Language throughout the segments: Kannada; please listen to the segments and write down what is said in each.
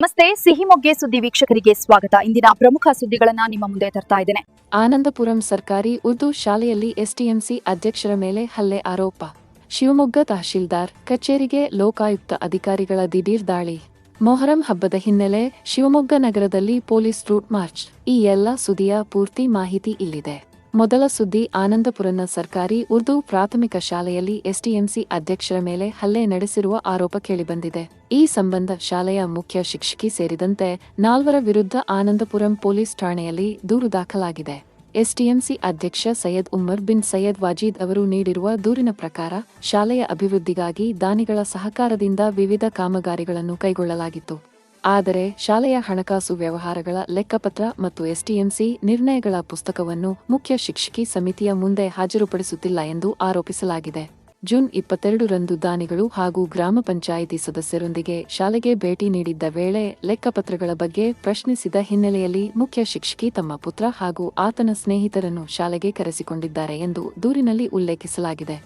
ನಮಸ್ತೆ, ಸಿಹಿಮೊಗ್ಗೆ ಸುದ್ದಿ ವೀಕ್ಷಕರಿಗೆ ಸ್ವಾಗತ. ಇಂದಿನ ಪ್ರಮುಖ ಸುದ್ದಿಗಳನ್ನ ನಿಮ್ಮ ಮುಂದೆ ತರ್ತಾ ಇದ್ದೇನೆ. ಆನಂದಪುರಂ ಸರ್ಕಾರಿ ಉರ್ದು ಶಾಲೆಯಲ್ಲಿ ಎಸ್ಟಿಎಂಸಿ ಅಧ್ಯಕ್ಷರ ಮೇಲೆ ಹಲ್ಲೆ ಆರೋಪ. ಶಿವಮೊಗ್ಗ ತಹಶೀಲ್ದಾರ್ ಕಚೇರಿಗೆ ಲೋಕಾಯುಕ್ತ ಅಧಿಕಾರಿಗಳ ದಿಢೀರ್ ದಾಳಿ. ಮೊಹರಂ ಹಬ್ಬದ ಹಿನ್ನೆಲೆ ಶಿವಮೊಗ್ಗ ನಗರದಲ್ಲಿ ಪೊಲೀಸ್ ರೂಟ್ ಮಾರ್ಚ್. ಈ ಎಲ್ಲ ಸುದ್ದಿಯ ಪೂರ್ತಿ ಮಾಹಿತಿ ಇಲ್ಲಿದೆ. ಮೊದಲ ಸುದ್ದಿ. ಆನಂದಪುರನ ಸರ್ಕಾರಿ ಉರ್ದು ಪ್ರಾಥಮಿಕ ಶಾಲೆಯಲ್ಲಿ ಎಸ್ಟಿಎಂಸಿ ಅಧ್ಯಕ್ಷರ ಮೇಲೆ ಹಲ್ಲೆ ನಡೆಸಿರುವ ಆರೋಪ ಕೇಳಿಬಂದಿದೆ. ಈ ಸಂಬಂಧ ಶಾಲೆಯ ಮುಖ್ಯ ಶಿಕ್ಷಕಿ ಸೇರಿದಂತೆ 4 ವಿರುದ್ಧ ಆನಂದಪುರಂ ಪೊಲೀಸ್ ಠಾಣೆಯಲ್ಲಿ ದೂರು ದಾಖಲಾಗಿದೆ. ಎಸ್ಟಿಎಂಸಿ ಅಧ್ಯಕ್ಷ ಸೈಯದ್ ಉಮರ್ ಬಿನ್ ಸೈಯದ್ ವಾಜೀದ್ ಅವರು ನೀಡಿರುವ ದೂರಿನ ಪ್ರಕಾರ ಶಾಲೆಯ ಅಭಿವೃದ್ಧಿಗಾಗಿ ದಾನಿಗಳ ಸಹಕಾರದಿಂದ ವಿವಿಧ ಕಾಮಗಾರಿಗಳನ್ನು ಕೈಗೊಳ್ಳಲಾಗಿತ್ತು. ಆದರೆ ಶಾಲೆಯ ಹಣಕಾಸು ವ್ಯವಹಾರಗಳ ಲೆಕ್ಕಪತ್ರ ಮತ್ತು ಎಸ್ಟಿಎಂಸಿ ನಿರ್ಣಯಗಳ ಪುಸ್ತಕವನ್ನು ಮುಖ್ಯ ಶಿಕ್ಷಕಿ ಸಮಿತಿಯ ಮುಂದೆ ಹಾಜರುಪಡಿಸುತ್ತಿಲ್ಲ ಎಂದು ಆರೋಪಿಸಲಾಗಿದೆ. ಜೂನ್ 22ರಂದು ದಾನಿಗಳು ಹಾಗೂ ಗ್ರಾಮ ಪಂಚಾಯಿತಿ ಸದಸ್ಯರೊಂದಿಗೆ ಶಾಲೆಗೆ ಭೇಟಿ ನೀಡಿದ್ದ ವೇಳೆ ಲೆಕ್ಕಪತ್ರಗಳ ಬಗ್ಗೆ ಪ್ರಶ್ನಿಸಿದ ಹಿನ್ನೆಲೆಯಲ್ಲಿ ಮುಖ್ಯ ಶಿಕ್ಷಕಿ ತಮ್ಮ ಪುತ್ರ ಹಾಗೂ ಆತನ ಸ್ನೇಹಿತರನ್ನು ಶಾಲೆಗೆ ಕರೆಸಿಕೊಂಡಿದ್ದಾರೆ ಎಂದು ದೂರಿನಲ್ಲಿ ಉಲ್ಲೇಖಿಸಲಾಗಿದೆ.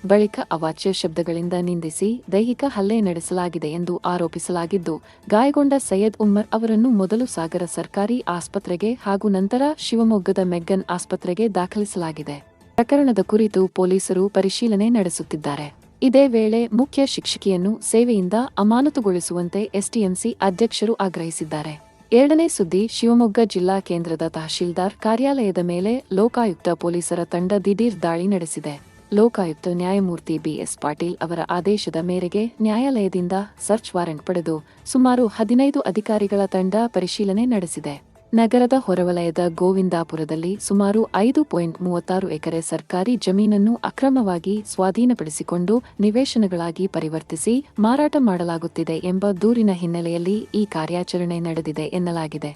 ಬಳಿಕ ಅವಾಚ್ಯ ಶಬ್ದಗಳಿಂದ ನಿಂದಿಸಿ ದೈಹಿಕ ಹಲ್ಲೆ ನಡೆಸಲಾಗಿದೆ ಎಂದು ಆರೋಪಿಸಲಾಗಿದ್ದು, ಗಾಯಗೊಂಡ ಸೈಯದ್ ಉಮರ್ ಅವರನ್ನು ಮೊದಲು ಸಾಗರ ಸರ್ಕಾರಿ ಆಸ್ಪತ್ರೆಗೆ ಹಾಗೂ ನಂತರ ಶಿವಮೊಗ್ಗದ ಮೆಗ್ಗನ್ ಆಸ್ಪತ್ರೆಗೆ ದಾಖಲಿಸಲಾಗಿದೆ. ಪ್ರಕರಣದ ಕುರಿತು ಪೊಲೀಸರು ಪರಿಶೀಲನೆ ನಡೆಸುತ್ತಿದ್ದಾರೆ. ಇದೇ ವೇಳೆ ಮುಖ್ಯ ಶಿಕ್ಷಕಿಯನ್ನು ಸೇವೆಯಿಂದ ಅಮಾನತುಗೊಳಿಸುವಂತೆ ಎಸ್ಟಿಎಂಸಿ ಅಧ್ಯಕ್ಷರು ಆಗ್ರಹಿಸಿದ್ದಾರೆ. ಎರಡನೇ ಸುದ್ದಿ. ಶಿವಮೊಗ್ಗ ಜಿಲ್ಲಾ ಕೇಂದ್ರದ ತಹಶೀಲ್ದಾರ್ ಕಾರ್ಯಾಲಯದ ಮೇಲೆ ಲೋಕಾಯುಕ್ತ ಪೊಲೀಸರ ತಂಡ ದಿಢೀರ್ ದಾಳಿ ನಡೆಸಿದೆ. ಲೋಕಾಯುಕ್ತ ನ್ಯಾಯಮೂರ್ತಿ ಬಿಎಸ್ ಪಾಟೀಲ್ ಅವರ ಆದೇಶದ ಮೇರೆಗೆ ನ್ಯಾಯಾಲಯದಿಂದ ಸರ್ಚ್ ವಾರೆಂಟ್ ಪಡೆದು ಸುಮಾರು 15 ಅಧಿಕಾರಿಗಳ ತಂಡ ಪರಿಶೀಲನೆ ನಡೆಸಿದೆ. ನಗರದ ಹೊರವಲಯದ ಗೋವಿಂದಾಪುರದಲ್ಲಿ ಸುಮಾರು 5.36 ಎಕರೆ ಸರ್ಕಾರಿ ಜಮೀನನ್ನು ಅಕ್ರಮವಾಗಿ ಸ್ವಾಧೀನಪಡಿಸಿಕೊಂಡು ನಿವೇಶನಗಳಾಗಿ ಪರಿವರ್ತಿಸಿ ಮಾರಾಟ ಮಾಡಲಾಗುತ್ತಿದೆ ಎಂಬ ದೂರಿನ ಹಿನ್ನೆಲೆಯಲ್ಲಿ ಈ ಕಾರ್ಯಾಚರಣೆ ನಡೆದಿದೆ ಎನ್ನಲಾಗಿದೆ.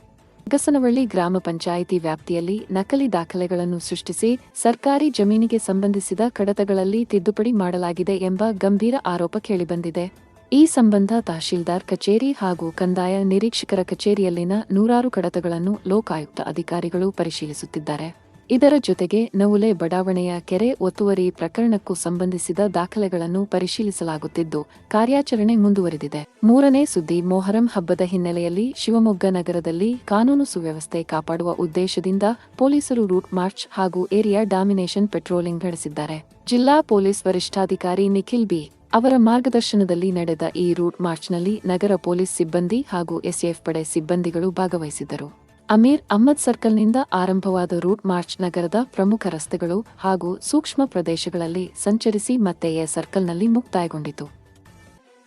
ಅಗಸನವಳ್ಳಿ ಗ್ರಾಮ ಪಂಚಾಯಿತಿ ವ್ಯಾಪ್ತಿಯಲ್ಲಿ ನಕಲಿ ದಾಖಲೆಗಳನ್ನು ಸೃಷ್ಟಿಸಿ ಸರ್ಕಾರಿ ಜಮೀನಿಗೆ ಸಂಬಂಧಿಸಿದ ಕಡತಗಳಲ್ಲಿ ತಿದ್ದುಪಡಿ ಮಾಡಲಾಗಿದೆ ಎಂಬ ಗಂಭೀರ ಆರೋಪ ಕೇಳಿಬಂದಿದೆ. ಈ ಸಂಬಂಧ ತಹಶೀಲ್ದಾರ್ ಕಚೇರಿ ಹಾಗೂ ಕಂದಾಯ ನಿರೀಕ್ಷಕರ ಕಚೇರಿಯಲ್ಲಿನ 100 ಕಡತಗಳನ್ನು ಲೋಕಾಯುಕ್ತ ಅಧಿಕಾರಿಗಳು ಪರಿಶೀಲಿಸುತ್ತಿದ್ದಾರೆ. ಇದರ ಜೊತೆಗೆ ನವುಲೆ ಬಡಾವಣೆಯ ಕೆರೆ ಒತ್ತುವರಿ ಪ್ರಕರಣಕ್ಕೂ ಸಂಬಂಧಿಸಿದ ದಾಖಲೆಗಳನ್ನು ಪರಿಶೀಲಿಸಲಾಗುತ್ತಿದ್ದು, ಕಾರ್ಯಾಚರಣೆ ಮುಂದುವರೆದಿದೆ. ಮೂರನೇ ಸುದ್ದಿ. ಮೊಹರಂ ಹಬ್ಬದ ಹಿನ್ನೆಲೆಯಲ್ಲಿ ಶಿವಮೊಗ್ಗ ನಗರದಲ್ಲಿ ಕಾನೂನು ಸುವ್ಯವಸ್ಥೆ ಕಾಪಾಡುವ ಉದ್ದೇಶದಿಂದ ಪೊಲೀಸರು ರೂಟ್ ಮಾರ್ಚ್ ಹಾಗೂ ಏರಿಯಾ ಡಾಮಿನೇಷನ್ ಪೆಟ್ರೋಲಿಂಗ್ ನಡೆಸಿದ್ದಾರೆ. ಜಿಲ್ಲಾ ಪೊಲೀಸ್ ವರಿಷ್ಠಾಧಿಕಾರಿ ನಿಖಿಲ್ ಬಿ ಅವರ ಮಾರ್ಗದರ್ಶನದಲ್ಲಿ ನಡೆದ ಈ ರೂಟ್ ಮಾರ್ಚ್ನಲ್ಲಿ ನಗರ ಪೊಲೀಸ್ ಸಿಬ್ಬಂದಿ ಹಾಗೂ ಎಸ್ಎಫ್ ಪಡೆ ಸಿಬ್ಬಂದಿಗಳು ಭಾಗವಹಿಸಿದ್ದರು. ಅಮೀರ್ ಅಹ್ಮದ್ ಸರ್ಕಲ್ನಿಂದ ಆರಂಭವಾದ ರೂಟ್ ಮಾರ್ಚ್ ನಗರದ ಪ್ರಮುಖ ರಸ್ತೆಗಳು ಹಾಗೂ ಸೂಕ್ಷ್ಮ ಪ್ರದೇಶಗಳಲ್ಲಿ ಸಂಚರಿಸಿ ಮತ್ತೆ ಎ ಸರ್ಕಲ್ನಲ್ಲಿ ಮುಕ್ತಾಯಗೊಂಡಿತು.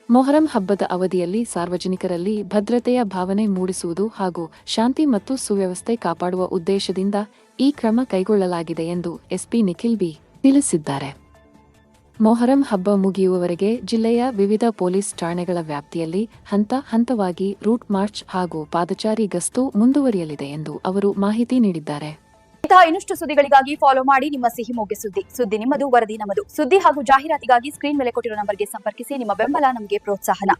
ಮೊಹರಂ ಹಬ್ಬದ ಅವಧಿಯಲ್ಲಿ ಸಾರ್ವಜನಿಕರಲ್ಲಿ ಭದ್ರತೆಯ ಭಾವನೆ ಮೂಡಿಸುವುದು ಹಾಗೂ ಶಾಂತಿ ಮತ್ತು ಸುವ್ಯವಸ್ಥೆ ಕಾಪಾಡುವ ಉದ್ದೇಶದಿಂದ ಈ ಕ್ರಮ ಕೈಗೊಳ್ಳಲಾಗಿದೆ ಎಂದು ಎಸ್ಪಿ ನಿಖಿಲ್ ಬಿ ತಿಳಿಸಿದ್ದಾರೆ. ಮೊಹರಂ ಹಬ್ಬ ಮುಗಿಯುವವರೆಗೆ ಜಿಲ್ಲೆಯ ವಿವಿಧ ಪೊಲೀಸ್ ಠಾಣೆಗಳ ವ್ಯಾಪ್ತಿಯಲ್ಲಿ ಹಂತ ಹಂತವಾಗಿ ರೂಟ್ ಮಾರ್ಚ್ ಹಾಗೂ ಪಾದಚಾರಿ ಗಸ್ತು ಮುಂದುವರಿಯಲಿದೆ ಎಂದು ಅವರು ಮಾಹಿತಿ ನೀಡಿದ್ದಾರೆ. ಇಂತಹ ಇನ್ನಷ್ಟು ಸುದ್ದಿಗಳಿಗಾಗಿ ಫಾಲೋ ಮಾಡಿ ನಿಮ್ಮ ಸಿಹಿಮೊಗ್ಗೆ ಸುದ್ದಿ. ಸುದ್ದಿ ನಿಮ್ಮದು, ವರದಿ ನಮ್ಮದು. ಸುದ್ದಿ ಹಾಗೂ ಜಾಹೀರಾತಿಗಾಗಿ ಸ್ಕ್ರೀನ್ ಮೇಲೆ ಕೊಟ್ಟಿರೋ ನಂಬರ್ಗೆ ಸಂಪರ್ಕಿಸಿ. ನಿಮ್ಮ ಬೆಂಬಲ ನಮಗೆ ಪ್ರೋತ್ಸಾಹನ.